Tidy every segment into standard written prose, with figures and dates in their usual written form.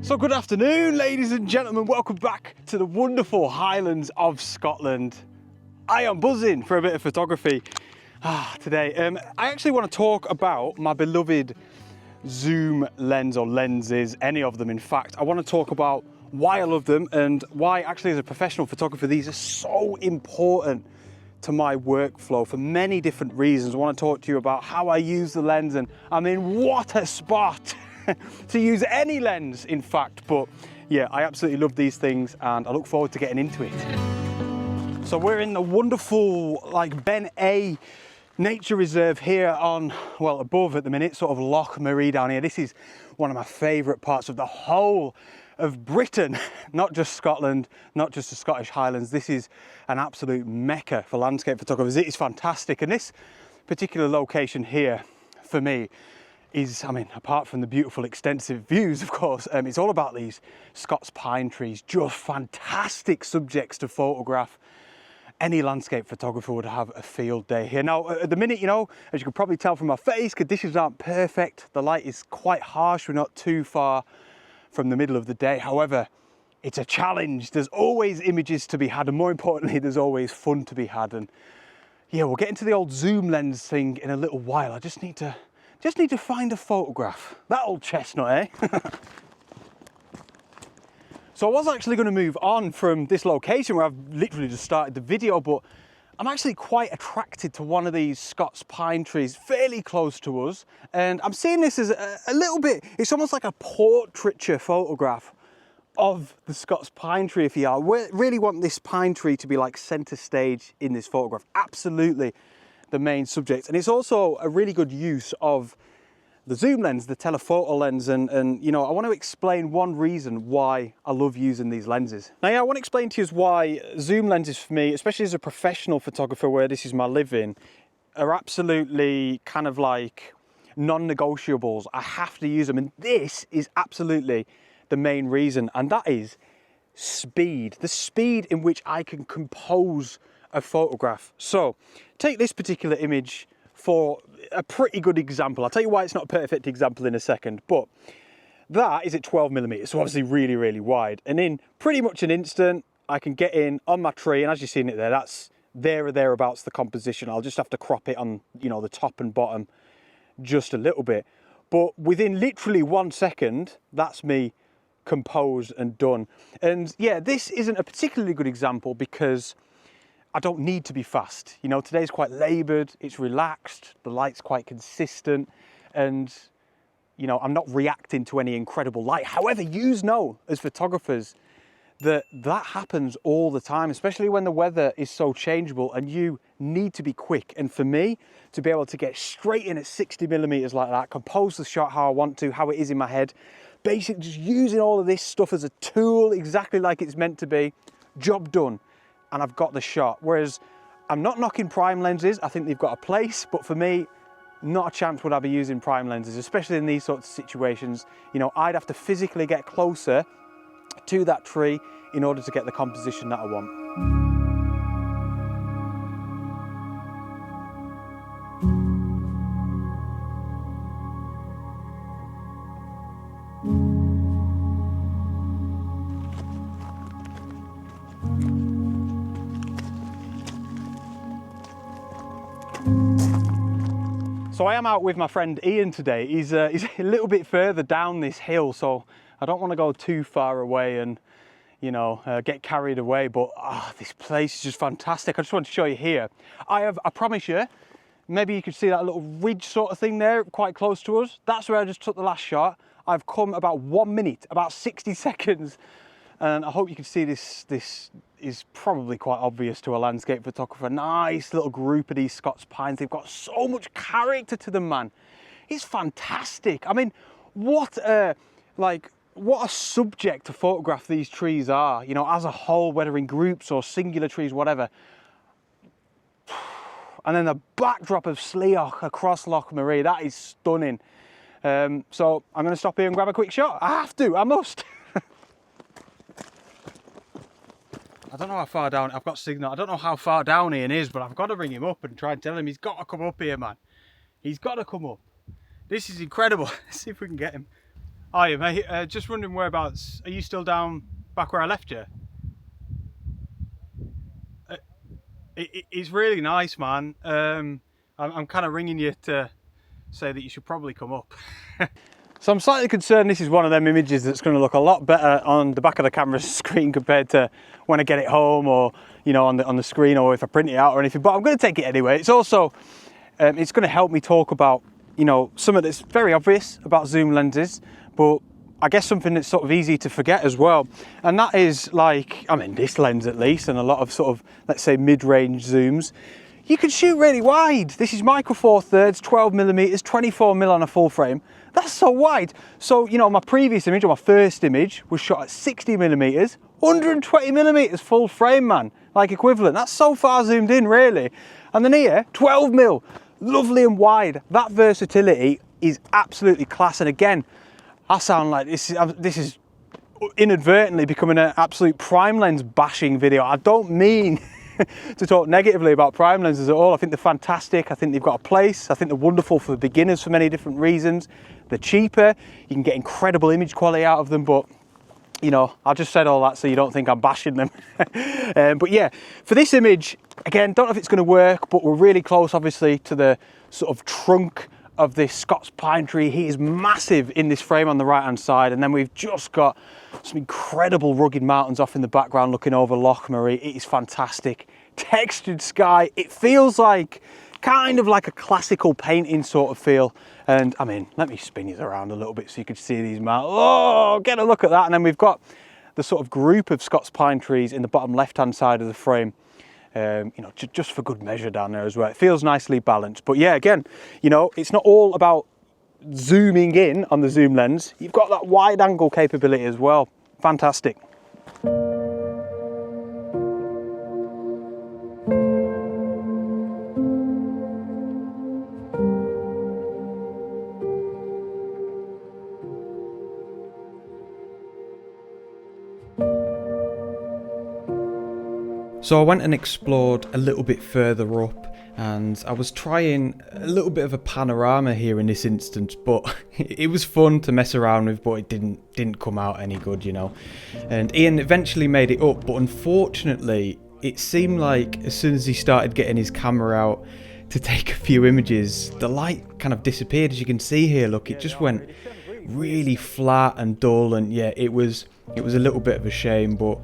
So good afternoon, ladies and gentlemen. Welcome back to the wonderful Highlands of Scotland. I am buzzing for a bit of photography today. I actually want to talk about my beloved zoom lens, or lenses, any of them in fact. I want to talk about why I love them and why actually as a professional photographer these are so important to my workflow for many different reasons. I want to talk to you about how I use the lens, and I mean, what a spot to use any lens in fact. But yeah, I absolutely love these things and I look forward to getting into it. So we're in the wonderful Ben A nature reserve here on, well, above at the minute, sort of Loch Maree down here. This is one of my favourite parts of the whole of Britain, not just Scotland, not just the Scottish Highlands. This is an absolute mecca for landscape photographers. It is fantastic, and this particular location here for me is, I mean, apart from the beautiful extensive views, of course, it's all about these Scots pine trees, just fantastic subjects to photograph. Any landscape photographer would have a field day here. Now, at the minute, you know, as you can probably tell from my face, conditions aren't perfect. The light is quite harsh. We're not too far from the middle of the day. However, it's a challenge. There's always images to be had, and more importantly, there's always fun to be had. And yeah, we'll get into the old zoom lens thing in a little while. I just need to find a photograph. That old chestnut, eh? So I was actually going to move on from this location where I've literally just started the video, but I'm actually quite attracted to one of these Scots pine trees fairly close to us. And I'm seeing this as a little bit, it's almost like a portraiture photograph of the Scots pine tree, if you are. We really want this pine tree to be like center stage in this photograph. Absolutely the main subject. And it's also a really good use of the zoom lens, the telephoto lens, and you know, I want to explain one reason why I love using these lenses. Now, yeah, I want to explain to you why zoom lenses for me, especially as a professional photographer where this is my living, are absolutely kind of like non-negotiables. I have to use them, and this is absolutely the main reason, and that is speed. The speed in which I can compose a photograph. So, take this particular image for a pretty good example. I'll tell you why it's not a perfect example in a second, but that is at 12mm, so obviously really, really wide. And in pretty much an instant, I can get in on my tree, and as you've seen it there, that's there or thereabouts the composition. I'll just have to crop it on, you know, the top and bottom just a little bit. But within literally 1 second, that's me composed and done. And yeah, this isn't a particularly good example because I don't need to be fast. You know, today's quite laboured, it's relaxed, the light's quite consistent, and, you know, I'm not reacting to any incredible light. However, yous know, as photographers, that happens all the time, especially when the weather is so changeable and you need to be quick. And for me, to be able to get straight in at 60mm like that, compose the shot how I want to, how it is in my head, basically just using all of this stuff as a tool, exactly like it's meant to be, job done. And I've got the shot. Whereas I'm not knocking prime lenses, I think they've got a place, but for me, not a chance would I be using prime lenses, especially in these sorts of situations. You know, I'd have to physically get closer to that tree in order to get the composition that I want. So I am out with my friend Ian today. He's a little bit further down this hill, so I don't want to go too far away and, you know, get carried away. But this place is just fantastic. I just want to show you here. I promise you, maybe you could see that little ridge sort of thing there, quite close to us. That's where I just took the last shot. I've come about 1 minute, about 60 seconds, and I hope you can see this. This is probably quite obvious to a landscape photographer. Nice little group of these Scots pines. They've got so much character to them, man. It's fantastic. I mean, what a subject to photograph these trees are, you know, as a whole, whether in groups or singular trees, whatever. And then the backdrop of Sleoch across Loch Maree, that is stunning. So I'm going to stop here and grab a quick shot. I have to, I must. I don't know how far down, I've got signal, I don't know how far down Ian is, but I've got to ring him up and try and tell him he's got to come up here, man. He's got to come up. This is incredible. Let's see if we can get him. Hiya, mate. Just wondering whereabouts. Are you still down back where I left you? It's really nice, man. I'm kind of ringing you to say that you should probably come up. So I'm slightly concerned this is one of them images that's going to look a lot better on the back of the camera screen compared to when I get it home, or on the screen, or if I print it out or anything. But I'm going to take it anyway. It's also it's going to help me talk about something that's very obvious about zoom lenses, but I guess something that's sort of easy to forget as well. And that is, like, I mean, this lens at least, and a lot of sort of, let's say, mid-range zooms, you can shoot really wide. This is micro four thirds, 12mm, 24mm on a full frame. That's so wide. So, my previous image, or my first image, was shot at 60mm, 120mm full frame, man, like equivalent. That's so far zoomed in, really. And then here, 12mm, lovely and wide. That versatility is absolutely class. And again, I sound like this is inadvertently becoming an absolute prime lens bashing video. I don't mean to talk negatively about prime lenses at all. I think they're fantastic. I think they've got a place. I think they're wonderful for beginners for many different reasons. They're cheaper. You can get incredible image quality out of them, but I just said all that so you don't think I'm bashing them. But yeah, for this image, again, don't know if it's going to work, but we're really close, obviously, to the sort of trunk of this Scots pine tree. He is massive in this frame on the right hand side, and then we've just got some incredible rugged mountains off in the background looking over Loch Marie. It is fantastic. Textured sky. It feels like kind of like a classical painting sort of feel. And I mean, let me spin you around a little bit so you can see these mountains. Oh, get a look at that. And then we've got the sort of group of Scots pine trees in the bottom left hand side of the frame. Just for good measure down there as well. It feels nicely balanced. But yeah, again, it's not all about zooming in on the zoom lens. You've got that wide angle capability as well. Fantastic. So I went and explored a little bit further up, and I was trying a little bit of a panorama here in this instance, but it was fun to mess around with, but it didn't come out any good, And Ian eventually made it up, but unfortunately it seemed like as soon as he started getting his camera out to take a few images, the light kind of disappeared. As you can see here, look, it just went really flat and dull, and yeah, it was a little bit of a shame, but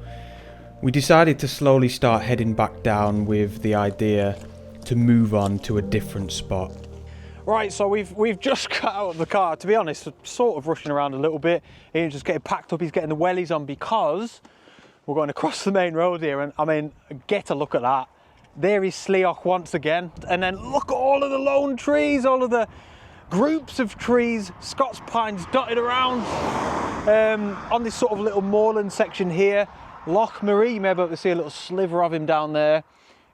we decided to slowly start heading back down with the idea to move on to a different spot. Right, so we've just got out of the car. To be honest, sort of rushing around a little bit. Ian's just getting packed up, he's getting the wellies on because we're going across the main road here, and I mean, get a look at that. There is Sleoch once again, and then look at all of the lone trees, all of the groups of trees, Scots pines dotted around on this sort of little moorland section here. Loch Marie, you may be able to see a little sliver of him down there,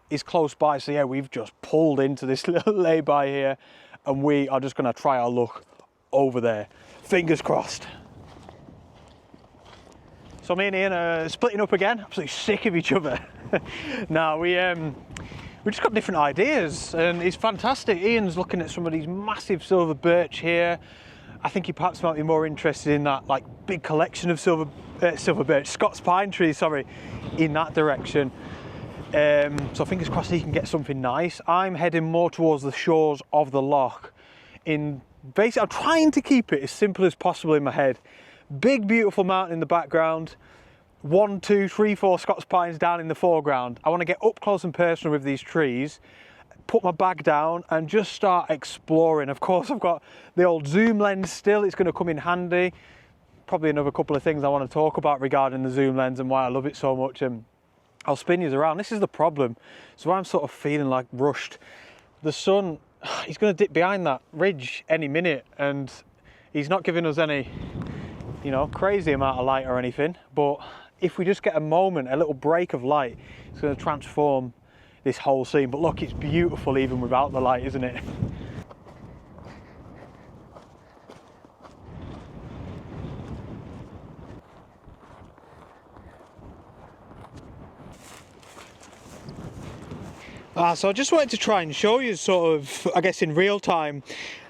is close by. So yeah, we've just pulled into this little lay-by here, and we are just going to try our luck over there. Fingers crossed. So me and Ian are splitting up again, absolutely sick of each other. Now we just got different ideas, and it's fantastic. Ian's looking at some of these massive silver birch here. I think he perhaps might be more interested in that like big collection of silver birch, Scots pine trees, sorry, in that direction. So fingers crossed he can get something nice. I'm heading more towards the shores of the loch. Basically, I'm trying to keep it as simple as possible in my head. Big, beautiful mountain in the background. 1, 2, 3, 4 Scots pines down in the foreground. I want to get up close and personal with these trees, put my bag down and just start exploring. Of course, I've got the old zoom lens still. It's going to come in handy. Probably another couple of things I want to talk about regarding the zoom lens and why I love it so much, and I'll spin you around. This is the problem. So I'm sort of feeling like rushed. The sun, he's going to dip behind that ridge any minute, and he's not giving us any, crazy amount of light or anything. But if we just get a moment, a little break of light, it's going to transform this whole scene. But look, it's beautiful even without the light, isn't it? So I just wanted to try and show you sort of, I guess in real time,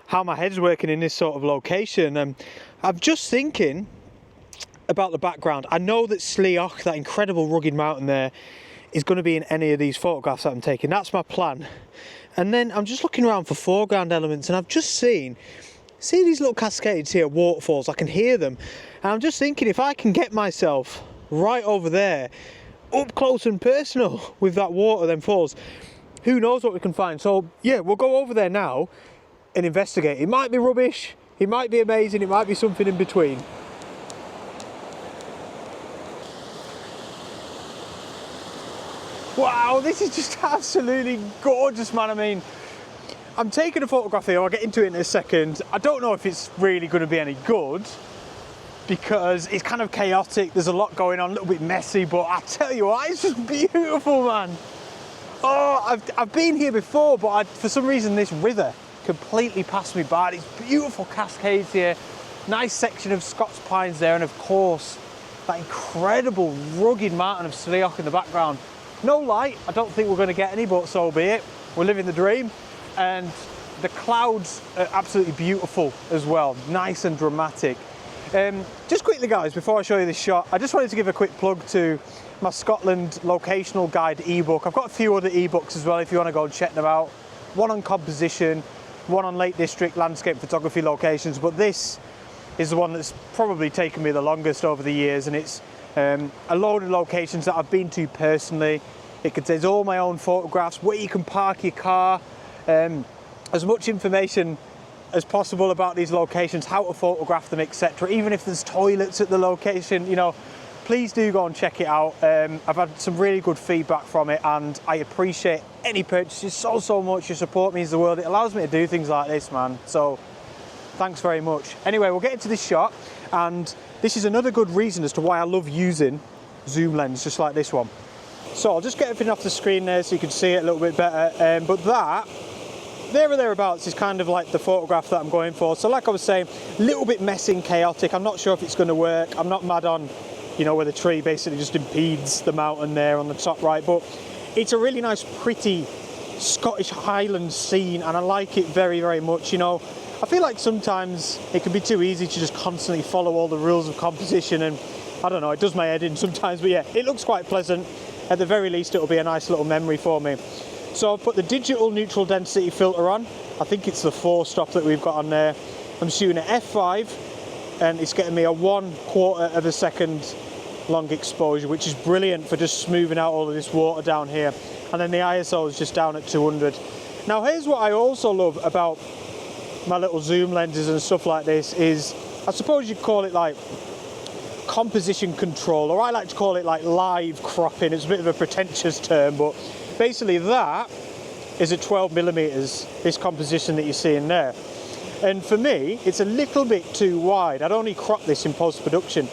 how my head's working in this sort of location. I'm just thinking about the background. I know that Sleoch, that incredible rugged mountain there, is going to be in any of these photographs that I'm taking. That's my plan. And then I'm just looking around for foreground elements, and I've just see these little cascades here, waterfalls. I can hear them, and I'm just thinking if I can get myself right over there, up close and personal with that water then falls, who knows what we can find. So yeah, we'll go over there now and investigate. It might be rubbish, it might be amazing, it might be something in between. Wow, this is just absolutely gorgeous, man. I mean, I'm taking a photograph here, I'll get into it in a second. I don't know if it's really going to be any good because it's kind of chaotic, there's a lot going on, a little bit messy, but I tell you what, it's just beautiful, man. Oh, I've been here before, but for some reason this river completely passed me by. These beautiful cascades here, nice section of Scots pines there, and of course, that incredible rugged mountain of Sleoch in the background. No light, I don't think we're going to get any, but so be it. We're living the dream. And the clouds are absolutely beautiful as well, nice and dramatic. Just quickly guys, before I show you this shot, I just wanted to give a quick plug to my Scotland locational guide ebook. I've got a few other ebooks as well if you want to go and check them out. One on composition, one on Lake District landscape photography locations, but this is the one that's probably taken me the longest over the years, and it's a load of locations that I've been to personally. It contains all my own photographs, where you can park your car, as much information as possible about these locations, how to photograph them, etc. Even if there's toilets at the location, you know, please do go and check it out. I've had some really good feedback from it, and I appreciate any purchases so much. Your support means the world. It allows me to do things like this, man. So thanks very much. Anyway, we'll get into this shot, and this is another good reason as to why I love using zoom lens just like this one. So I'll just get everything off the screen there so you can see it a little bit better. But that, there or thereabouts, is kind of like the photograph that I'm going for. So like I was saying, a little bit messy and chaotic. I'm not sure if it's going to work. I'm not mad on, you know, where the tree basically just impedes the mountain there on the top right. But it's a really nice, pretty Scottish Highland scene, and I like it very much. You know, I feel like sometimes it can be too easy to just constantly follow all the rules of composition, and I don't know, it does my head in sometimes, but yeah, it looks quite pleasant. At the very least, it'll be a nice little memory for me. So I've put the digital neutral density filter on. I think it's the 4-stop that we've got on there. I'm shooting at f5, and it's getting me a 1/4 of a second long exposure, which is brilliant for just smoothing out all of this water down here. And then the ISO is just down at 200. Now here's what I also love about my little zoom lenses and stuff like this is, I suppose you'd call it like composition control, or I like to call it like live cropping. It's a bit of a pretentious term, but basically that is at 12mm, this composition that you're seeing there. And for me, it's a little bit too wide. I'd only crop this in post-production,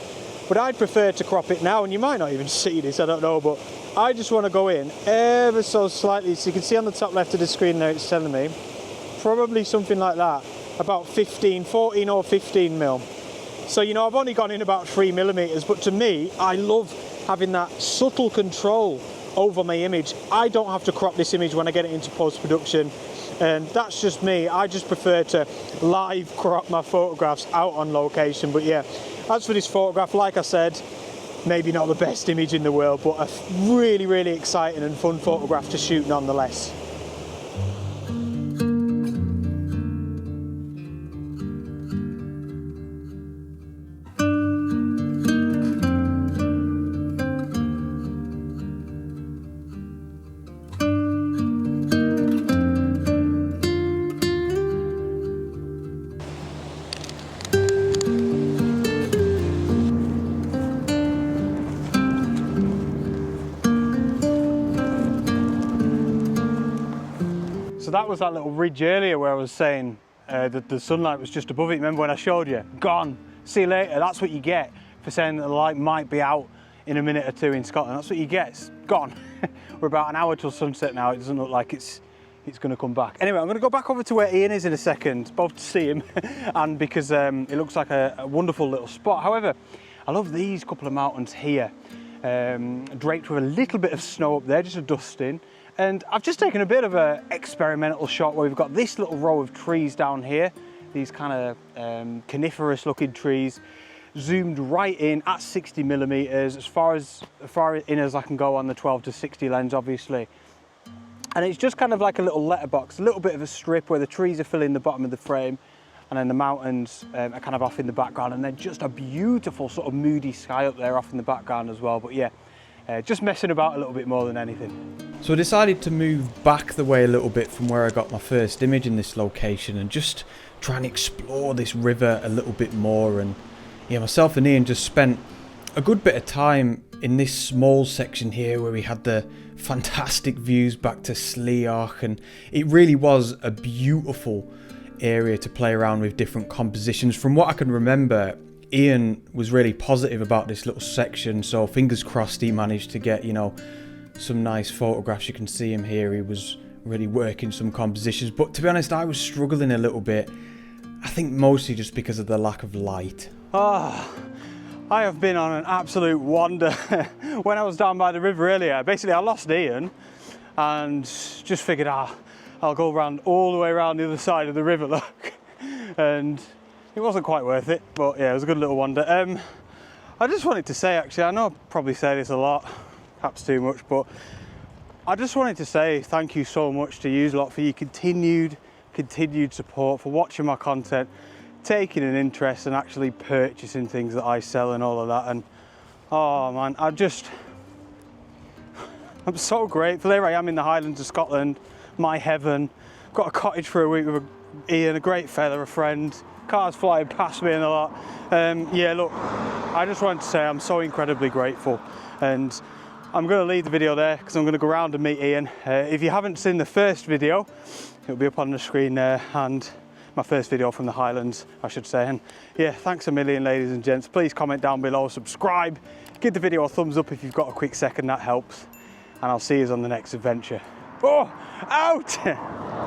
but I'd prefer to crop it now, and you might not even see this, I don't know, but I just want to go in ever so slightly. So you can see on the top left of the screen there, it's telling me probably something like that, about 14 or 15 mil. So, you know, I've only gone in about 3mm, but to me, I love having that subtle control over my image. I don't have to crop this image when I get it into post-production, and that's just me. I just prefer to live crop my photographs out on location. But yeah, as for this photograph, like I said, maybe not the best image in the world, but a really exciting and fun photograph to shoot nonetheless. So that was that little ridge earlier where I was saying that the sunlight was just above it. Remember when I showed you? Gone. See you later. That's what you get for saying that the light might be out in a minute or two in Scotland. That's what you get. It's gone. We're about an hour till sunset now. It doesn't look like it's going to come back. Anyway, I'm going to go back over to where Ian is in a second, both to see him and because it looks like a wonderful little spot. However, I love these couple of mountains here, draped with a little bit of snow up there, just a dusting. And I've just taken a bit of an experimental shot where we've got this little row of trees down here, these kind of coniferous looking trees, zoomed right in at 60mm, as far in as I can go on the 12-60 lens, obviously. And it's just kind of like a little letterbox, a little bit of a strip where the trees are filling the bottom of the frame, and then the mountains are kind of off in the background, and then just a beautiful sort of moody sky up there off in the background as well. But yeah, just messing about a little bit more than anything. So I decided to move back the way a little bit from where I got my first image in this location and just try and explore this river a little bit more. And yeah, myself and Ian just spent a good bit of time in this small section here where we had the fantastic views back to Sleach, and it really was a beautiful area to play around with different compositions. From what I can remember, Ian was really positive about this little section, so fingers crossed he managed to get, you know, some nice photographs. You can see him here, he was really working some compositions, but to be honest I was struggling a little bit, I think mostly just because of the lack of light. I have been on an absolute wander. When I was down by the river earlier, basically I lost Ian and just figured, I'll go around all the way around the other side of the river, look. And it wasn't quite worth it, but yeah, it was a good little wander. I just wanted to say, actually, I know I probably say this a lot, perhaps too much, but I just wanted to say thank you so much to you lot for your continued support, for watching my content, taking an interest and actually purchasing things that I sell and all of that. And oh man, I'm so grateful. Here I am in the Highlands of Scotland, my heaven. Got a cottage for a week with Ian, a great fella, a friend. Cars flying past me and a lot. Yeah, look, I just wanted to say I'm so incredibly grateful, and I'm going to leave the video there because I'm going to go around and meet Ian. If you haven't seen the first video, it'll be up on the screen there, and my first video from the Highlands, I should say. And yeah, thanks a million, ladies and gents. Please comment down below, subscribe, give the video a thumbs up if you've got a quick second, that helps. And I'll see you on the next adventure. Oh, out!